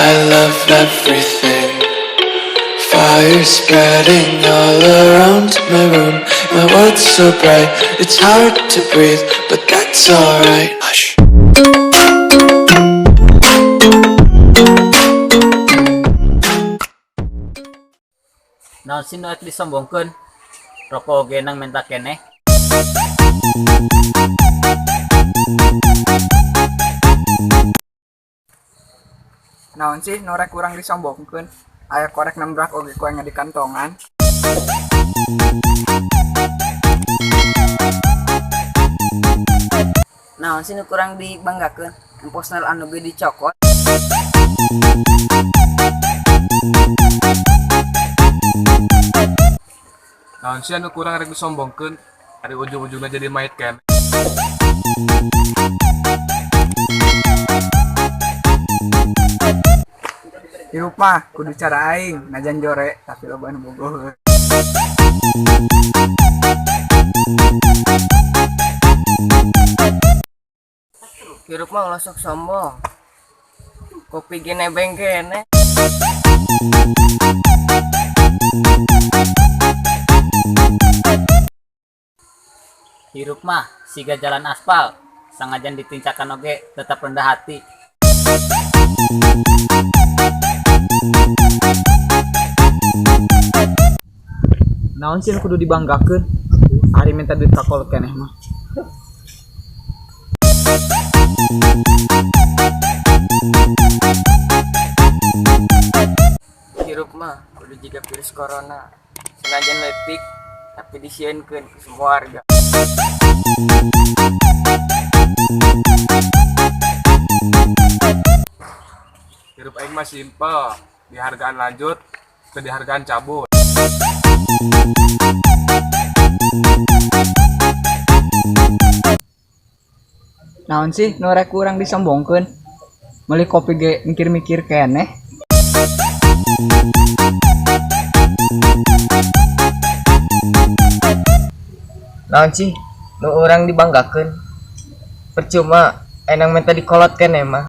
I love everything. Fire spreading all around my room. My world's so bright, it's hard to breathe, but that's alright. Hush. Naon sih nu disombongkeun? Rokok oge nang menta keneh. Naon sih norek kurang disombongkeun? Aya korek nembrak oge kuenya di kantongan. Naon sih nu kurang dibanggakeun? Imposnal anu ge dicokot. Naon sih anu kurang rek disombongkeun? Ari ujung-ujungna jadi mait kan. Hirup mah kudu cara aing, najan jore tapi loba anu bogoh. Hirup mah ngelosok sombong. Kopi gene bengkene. Hirup mah siga jalan aspal, sangajan ditincakan oge tetap rendah hati. Naon sih kudu dibanggakeun? Ari minta duit kakol keneh mah. Hirup mah kudu jiga virus corona. Senajan letik tapi disieunkeun ke semua warga. Hirup aing mah simpel, dihargaan lanjut, teu dihargaan cabut. Naon sih norek kurang disombongkeun? Meuli kopi ge mikir-mikir keneh. Naon sih nu urang dibanggakeun? Percuma enang minta dikolot keneh mah.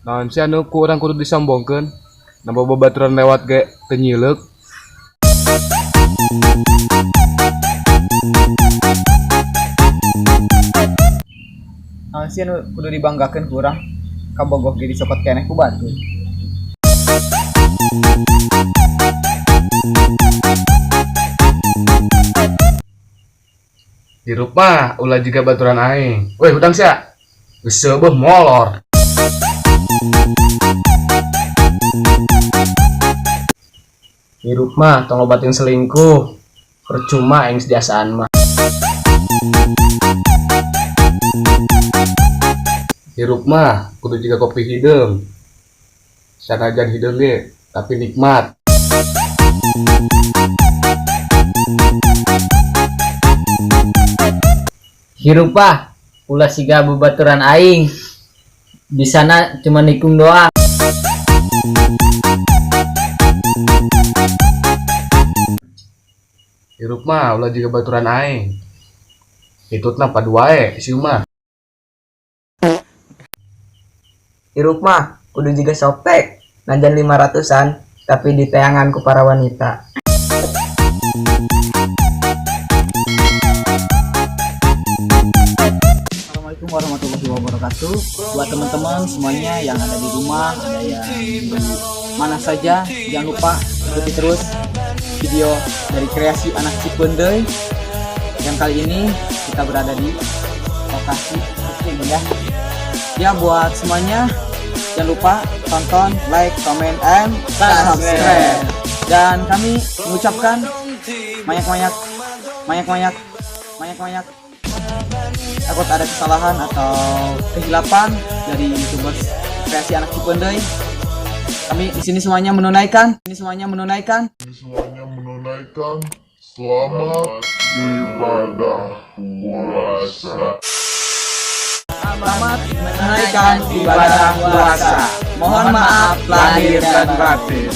Naon sih anu kurang kudu disombongkeun? Nambah babaturan lewat ge teu nyileuk. Naon sih anu kudu dibanggakeun kurang? Kabogoh ge dicokot keneh ku batu. Hirup mah ulah jiga baturan aing. Weh hutang sia. Geus seueuh molor. Hirup mah tong lobatin selingkuh. Percuma aing sediasaan mah. Hirup mah kudu jiga kopi hideung. Sanajan hideung ge tapi nikmat. Hirup mah ulah siga babaturan aing. Di sana cuma nikung doang. Hirup mah ulah jiga baturan aing. Hitutna padu wae sieu mah. Hirup mah kudu jiga sopek, najan 500-an tapi diteangan ku para wanita. Assalamualaikum warahmatullahi wabarakatuh. Buat teman-teman semuanya yang ada di rumah, ada yang di mana saja, jangan lupa ikuti terus video dari kreasi anak Cipeundeuy. Yang kali ini kita berada di lokasi ya. Ya buat semuanya jangan lupa tonton, like, comment, and subscribe. Dan kami mengucapkan banyak takut ada kesalahan atau kehilapan dari YouTubers kreasi anak Cipeundeuy. Kami di sini semuanya menunaikan selamat ibadah puasa. Selamat menunaikan ibadah puasa. Mohon maaf lahir dan batin.